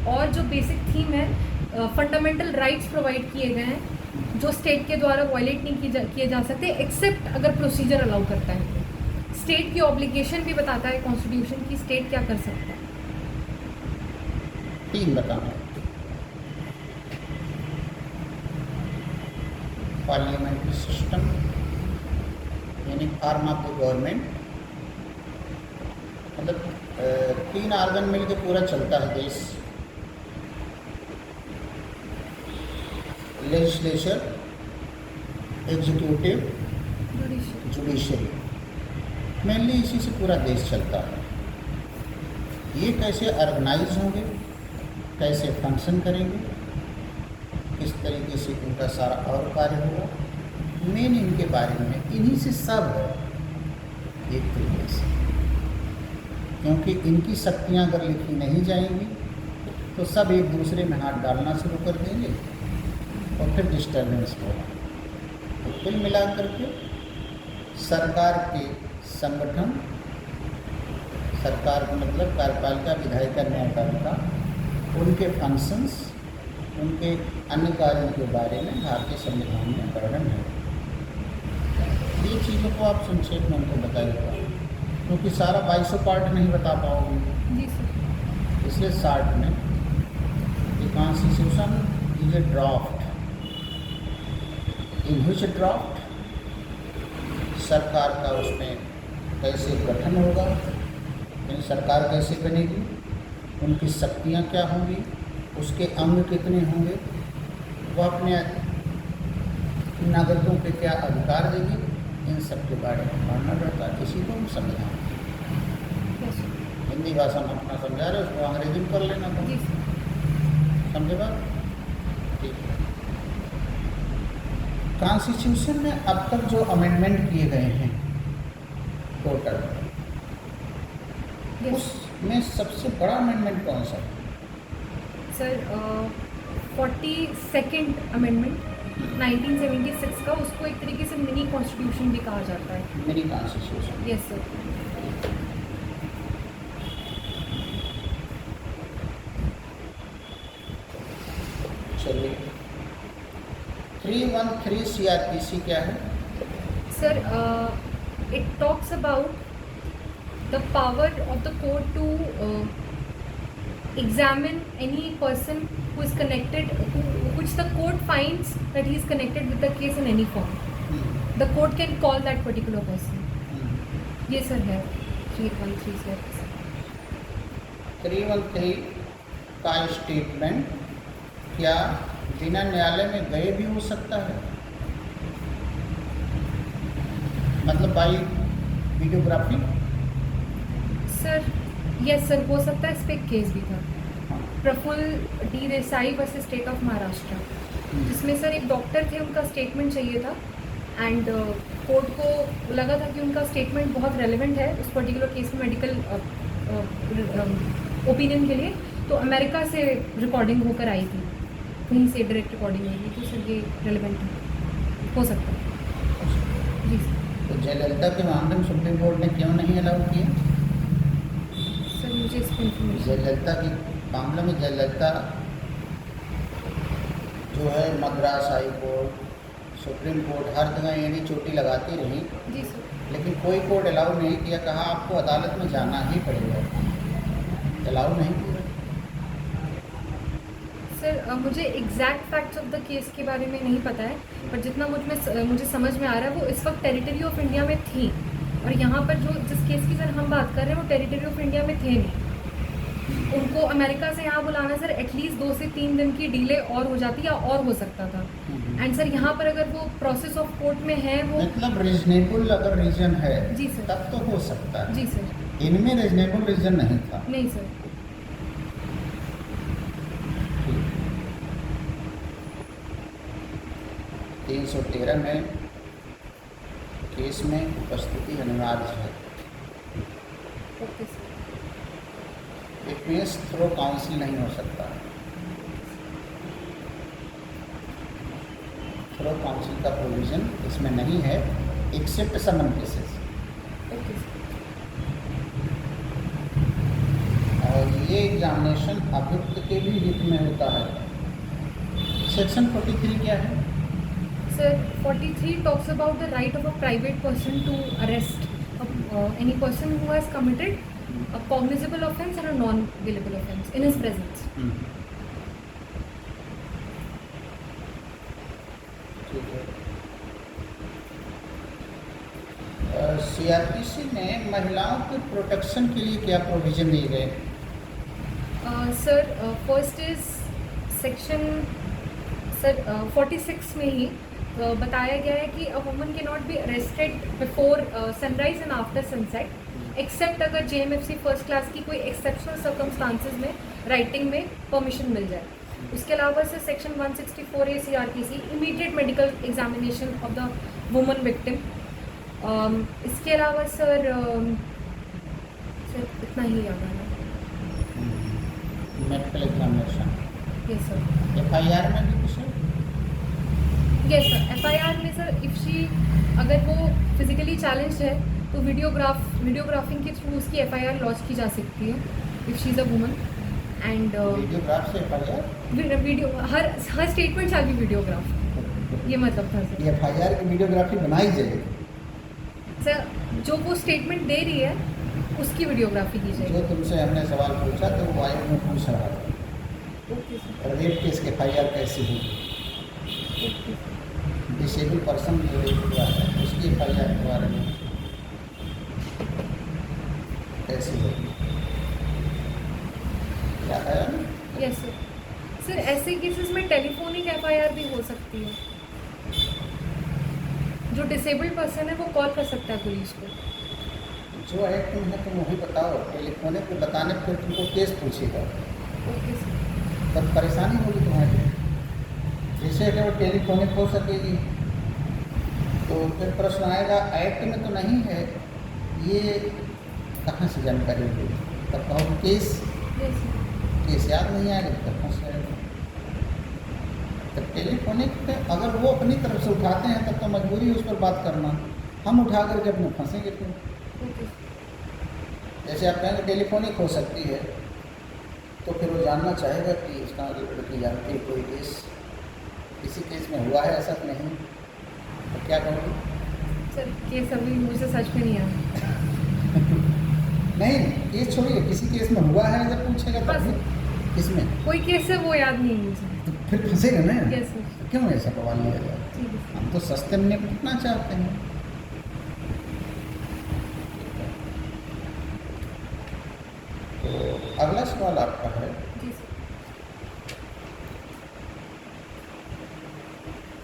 और जो basic theme है फंडामेंटल राइट्स प्रोवाइड किए गए हैं जो स्टेट के द्वारा वायलेट नहीं किए जा सकते एक्सेप्ट अगर प्रोसीजर अलाउ करता है। स्टेट की ऑब्लिगेशन भी बताता है कॉन्स्टिट्यूशन की स्टेट क्या कर सकता है। 3 बताना। पार्लियामेंट्री सिस्टम यानी फॉर्म ऑफ द गवर्नमेंट, मतलब 3 आर्गन मिलकर पूरा चलता है देश। लेजिस्लेचर, एग्जीक्यूटिव, जुडिशरी, मेनली इसी से पूरा देश चलता है। ये कैसे ऑर्गेनाइज होंगे, कैसे फंक्शन करेंगे, किस तरीके से इनका सारा और कार्य होगा, मेन इनके बारे में इन्हीं से सब है एक तरीके से। क्योंकि इनकी शक्तियाँ अगर लिखी नहीं जाएंगी तो सब एक दूसरे में हाथ डालना शुरू कर देंगे और फिर डिस्टर्बेंस होगा। तो कुल मिलाकर के सरकार के संगठन, सरकार का मतलब कार्यपालिका, विधायिका, न्यायपालिका, उनके फंक्शंस, उनके अन्य कार्यों के बारे में भारतीय संविधान में वर्णन है। ये चीज़ों को आप संक्षेप में उनको बताइएगा क्योंकि सारा 22 पार्ट नहीं बता पाओगे जी सर। इसलिए शार्ट में the constitution is a draft in which draft सरकार का उसमें कैसे गठन होगा, यानी सरकार कैसे बनेगी, उनकी शक्तियाँ क्या होंगी, उसके अंग कितने होंगे, वो अपने नागरिकों के क्या अधिकार देंगे, इन सब के बारे में पढ़ना रहता है। इसी को हम समझाएं। हिंदी भाषा में अपना समझा रहे उसको अंग्रेजी में कर लेना था। समझे बात? ठीक है। कॉन्स्टिट्यूशन में अब तक जो अमेंडमेंट किए गए हैं टोटल, उसमें सबसे बड़ा अमेंडमेंट कौन सा है? सर 42nd अमेंडमेंट 1976 का, उसको एक तरीके से मिनी कॉन्स्टिट्यूशन भी कहा जाता है। Mini constitution. Yes sir. चलिए 313 CRPC क्या है? Sir it talks about the power of the court to examine any person who is connected, which the court finds that he is connected with the case in any form. The court can call that particular person. ये sir है 313 sir. 313 का statement क्या बिना न्यायालय में गए भी हो सकता है? मतलब by videography? Sir yes sir, हो सकता है। इस पे एक केस भी था, Prafulla D Desai versus state of Maharashtra, जिसमें सर एक डॉक्टर थे, उनका स्टेटमेंट चाहिए था एंड कोर्ट को लगा था कि उनका स्टेटमेंट बहुत रेलेवेंट है उस पर्टिकुलर केस में मेडिकल ओपिनियन के लिए, तो अमेरिका से रिकॉर्डिंग होकर आई थी, कहीं से डायरेक्ट रिकॉर्डिंग आई थी, तो सर ये रेलेवेंट है, हो सकता है। जी सर। तो जयललिता के मामले में सुप्रीम कोर्ट ने क्यों नहीं अलाउ किया? सर मुझे इसकी इन्फॉर्मेशन। जयललिता के मामले में जयललिता जो है Madras high court, supreme court, हर जगह यानी चोटी लगाती रही। जी सर। लेकिन कोई कोर्ट अलाउ नहीं किया, कहा आपको अदालत में जाना ही पड़ेगा, अलाउ नहीं किया। सर मुझे exact facts of the case के बारे में नहीं पता है, पर जितना मुझे समझ में आ रहा है वो इस वक्त टेरिटरी ऑफ इंडिया में थी, और यहाँ पर जो जिस केस की सर हम बात कर रहे हैं वो टेरिटरी ऑफ इंडिया में थे नहीं। उनको अमेरिका से यहाँ बुलाना सर एटलीस्ट 2 से 3 दिन की डिले और हो जाती या और हो सकता था। एंड सर यहाँ पर अगर वो प्रोसेस ऑफ कोर्ट में है वो मतलब रीजनेबल अगर रीजन है जी सर, तब तो हो सकता है। जी सर। इनमें रीजनेबल रीजन नहीं था। नहीं सर। 313 में केस में उपस्थिति अनिवार्य है। Okay sir. It means through counsel नहीं हो सकता। थ्रो काउंसिल का प्रोविज़न इसमें नहीं है except summon cases. Okay sir. और ये एग्जामिनेशन अभियुक्त के भी हित में होता है। सेक्शन 43 क्या है? Sir, 43 talks about the right of a private person to arrest any person who has committed a cognizable offence or a non-bailable offence in his presence. ठीक है। CRPC में महिलाओं के प्रोटेक्शन के लिए क्या प्रोविजन दिए गए? Sir, first is section 46 में ही बताया गया है कि a woman can not be arrested before sunrise and after sunset except अगर JMFC फर्स्ट क्लास की कोई एक्सेप्शनल सर्कमस्टांसेस में राइटिंग में परमिशन मिल जाए। उसके अलावा से section 164A CRPC immediate medical examination of the woman victim. इसके अलावा सर इतना ही याद आ रहा है। Medical examination. Yes sir. FIR में भी कुछ है? यस सर, FIR में सर इफ शी अगर वो फिजिकली चैलेंज है तो वीडियोग्राफिंग के थ्रू उसकी FIR लॉन्च की जा सकती है if she is a woman and videograph से FIR? Video her statement shall be videograph, ये मतलब था सर। ये FIR की वीडियोग्राफी बनाई जाएगी? सर जो वो स्टेटमेंट दे रही है उसकी वीडियोग्राफी की जाएगी। जो तुमसे हमने सवाल पूछा तो वो आयोग में पूछ रहा है। Okay sir. रेप केस के FIR कैसे होगी? Okay sir. डिसेबल पर्सन जो रेप हुआ है उसकी FIR के बारे में कैसे होगी? क्या है? Yes sir. सर ऐसे केसेस में टेलीफोनिक FIR भी हो सकती है। जो डिसेबल्ड पर्सन है वो कॉल कर सकता है पुलिस को। जो एक्ट में है तुम वही बताओ। टेलीफोनिक पे बताने पर तुमको केस पूछेगा ओके सर। तब परेशानी होगी तुम्हारी। जैसे अगर वो टेलीफोनिक हो सकेगी तो फिर प्रश्न आएगा एक्ट में तो नहीं है, ये कहाँ से जानकारी होगी? तब कहो केस यस सर। केस याद नहीं आएगा तो फंस जाएगा। तो टेलीफोनिक पे अगर वो अपनी तरफ से उठाते हैं तब तो मजबूरी है उस पर बात करना। हम उठा करके अपने फंसेंगे क्यों? ओके। जैसे आप कहेंगे टेलीफोनिक हो सकती है तो फिर वो जानना चाहेगा कि इसका लड़की जानती है कोई केस, किसी केस में हुआ है ऐसा तो नहीं, तो क्या कहोगे? सर केस अभी मुझे सच में नहीं आया। नहीं केस छोड़िए, किसी केस में हुआ है जब पूछेगा हाँ तब सर। किसमें? कोई केस है वो याद नहीं है मुझे। तो फिर फंसेगा ना। Yes sir. तो क्यों ऐसा सवाल लिया जाए? ठीक है सर। हम तो सस्ते में निपटना चाहते हैं। तो अगला सवाल आपका है जी सर।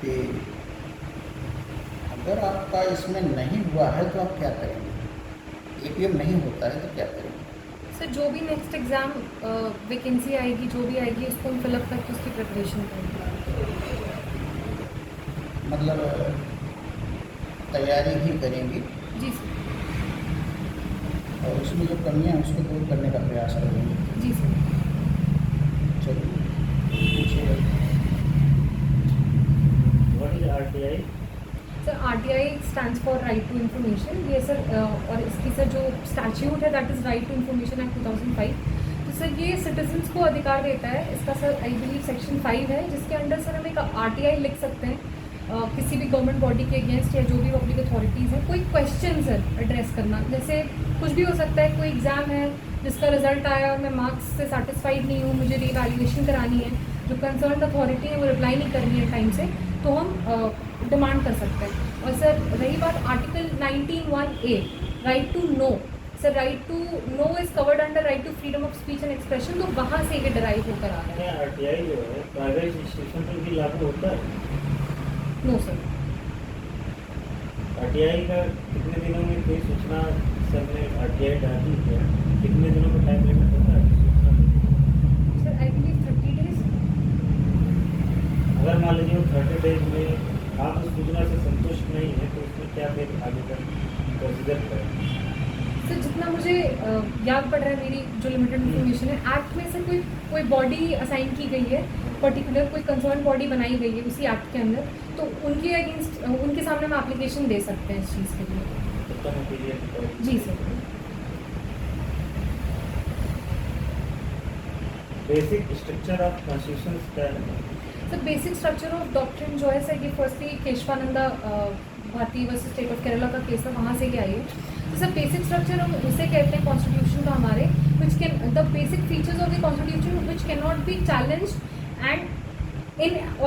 कि अगर आपका इसमें नहीं हुआ है तो आप क्या करेंगे? APM नहीं होता है तो क्या करेंगे? सर जो भी नेक्स्ट एग्ज़ाम वैकेंसी आएगी जो भी आएगी उसको हम फिलअप करके उसकी प्रिपरेशन करेंगे। मतलब तैयारी ही करेंगी जी सर। और उसमें जो कमियां हैं उसको दूर करने का प्रयास करेंगे। जी सर। चलिए पूछिए। What is RTI? Sir RTI stands for right to information. ये सर और इसकी सर जो स्टैच्यूट है that is right to information act 2005। तो सर ये सिटीजन्स को अधिकार देता है। इसका सर आई बिलीव सेक्शन 5 है जिसके अंडर सर हम एक RTI लिख सकते हैं किसी भी गवर्नमेंट बॉडी के अगेंस्ट या जो भी पब्लिक अथॉरिटीज़ हैं कोई क्वेश्चन सर एड्रेस करना। जैसे कुछ भी हो सकता है, कोई एग्ज़ाम है जिसका रिजल्ट आया और मैं मार्क्स से सेटिस्फाइड नहीं हूँ, मुझे रीवैल्यूएशन करानी है, जो कंसर्न अथॉरिटी है वो रिप्लाई नहीं कर रही है टाइम से, तो हम डिमांड कर सकते हैं। और सर रही बात article 19(1)(a) right to know, sir right to know is covered under right to freedom of speech and expression, तो वहाँ से ये डिराइव होकर आ रहा है। RTI जो है प्राइवेट इंस्टीट्यूशन पर भी लागू होता है। No sir. RTI का कितने दिनों में कोई सूचना सर ने RTI डाली है, कितने दिनों का टाइम लिमिट होता है सूचना? Sir I believe 30 days। अगर मान लीजिए वो 30 डेज में आप उस सूचना से संतुष्ट नहीं है तो उसमें क्या फिर आगे का कंसिडर करें? सर जितना मुझे याद पड़ रहा है, मेरी जो लिमिटेड इन्फॉर्मेशन है, एक्ट में से कोई बॉडी असाइन की गई है, पर्टिकुलर कोई कंसर्न बॉडी बनाई गई है उसी एक्ट के अंदर, तो उनके अगेंस्ट उनके सामने हम एप्लीकेशन दे सकते हैं इस चीज़ के लिए। कितना पीरियड? जी sir. Basic structure of constitution क्या है? The basic structure of doctrine जो है सर ये firstly Kesavananda Bharati versus state of Kerala का केस था, वहाँ से ही आई है। तो सर बेसिक स्ट्रक्चर हम उसे कहते हैं कॉन्स्टिट्यूशन का हमारे, which can the basic features of the constitution which can not be challenged and in